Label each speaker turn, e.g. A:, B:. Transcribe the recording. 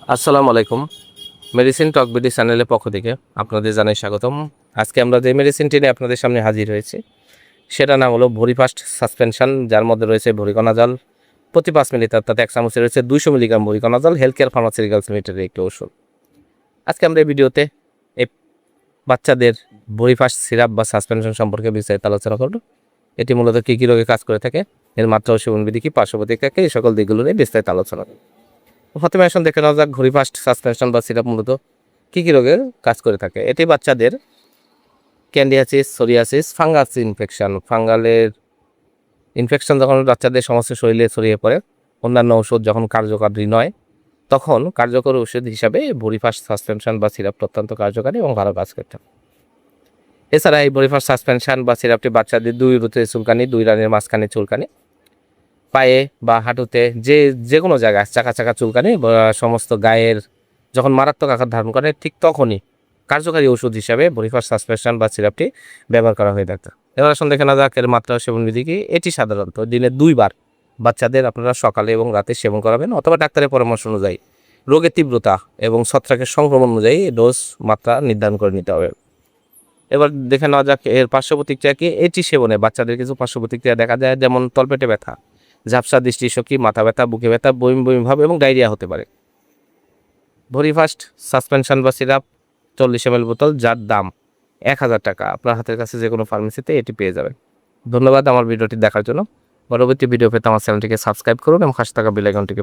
A: আসসালামু আলাইকুম। মেডিসিন টক বিডি চ্যানেলের পক্ষ থেকে আপনাদের জানাই স্বাগতম। আজকে আমরা যে মেডিসিনটি নিয়ে আপনাদের সামনে হাজির হয়েছি সেটা নাম হলো ভরিফাস্ট সাসপেনশন, যার মধ্যে রয়েছে ভরিকণাজল প্রতি 5 মিলি, তার 1 চামচে রয়েছে 200 মিলিগ্রাম ভরিকণাজল, হেলথ কেয়ার ফার্মাসিউটিক্যালস লিমিটেডের একটি ওষুধ। আজকে আমরা এই ভিডিওতে এই বাচ্চাদের ভরিফাস্ট সিরাপ বা সাসপেনশন সম্পর্কে বিস্তারিত আলোচনা করব। এটি মূলত কী কী রোগে কাজ করে থাকে, এর মাত্রা ও সেবনবিধি কী, পার্শ্ব প্রতিক্রিয়া, এই সকল দিকগুলো নিয়ে বিস্তারিত আলোচনা করব। প্রথমে এখন দেখে নেওয়া যাক ভরিফাস্ট সাসপেনশন বা সিরাপ মূলত কী কী রোগে কাজ করে থাকে। এটি বাচ্চাদের ক্যান্ডিয়াসিস, সোরিয়াসিস, ফাঙ্গাস ফাঙ্গালের ইনফেকশন যখন বাচ্চাদের সমস্ত শরীরে ছড়িয়ে পড়ে, অন্যান্য ওষুধ যখন কার্যকারী নয়, তখন কার্যকর ওষুধ হিসাবে ভরিফাস্ট সাসপেনশন বা সিরাপটি অত্যন্ত কার্যকারী এবং ভালো কাজ করতে হবে। এছাড়া এই ভরিফাস্ট সাসপেনশন বা সিরাপটি বাচ্চাদের দুই রুতে চুলকানি, দুই রানের মাঝখানে চুলকানি, পায়ে বা হাঁটুতে যে কোনো জায়গায় চাকা চাকা চুলকানি বা সমস্ত গায়ের যখন মারাত্মক আকার ধারণ করে, ঠিক তখনই কার্যকারী ওষুধ হিসাবে ভরিফাস্ট সাসপেনশন বা সিরাপটি ব্যবহার করা হয়ে থাকে। এবার আসুন দেখে না যাক এর মাত্রা ও সেবন বিধি কি। এটি সাধারণত দিনে 2 বার বাচ্চাদের আপনারা সকালে এবং রাতে সেবন করাবেন, অথবা ডাক্তারের পরামর্শ অনুযায়ী রোগের তীব্রতা এবং ছত্রাকের সংক্রমণ অনুযায়ী ডোজ মাত্রা নির্ধারণ করে নিতে হবে। এবার দেখে নেওয়া যাক এর পার্শ্ব প্রতিক্রিয়া কি। এটি সেবনে বাচ্চাদের কিছু পার্শ্ব প্রতিক্রিয়া দেখা যায়, যেমন তলপেটে ব্যথা, ঝাপসা, দৃষ্টিশক্তি, মাথা ব্যথা, বুকে ব্যথা, বমি বমি ভাব এবং ডায়রিয়া হতে পারে। ভরিফাস্ট সাসপেনশন বা সিরাপ 40 ml বোতল, যার দাম 1000 টাকা। আপনার হাতের কাছে যে কোনো ফার্মেসিতে এটি পেয়ে যাবেন। ধন্যবাদ আমার ভিডিওটি দেখার জন্য। পরবর্তী ভিডিও পেতে আমার চ্যানেলটিকে সাবস্ক্রাইব করুন এবং পাশে থাকা বেল আইকনটিকে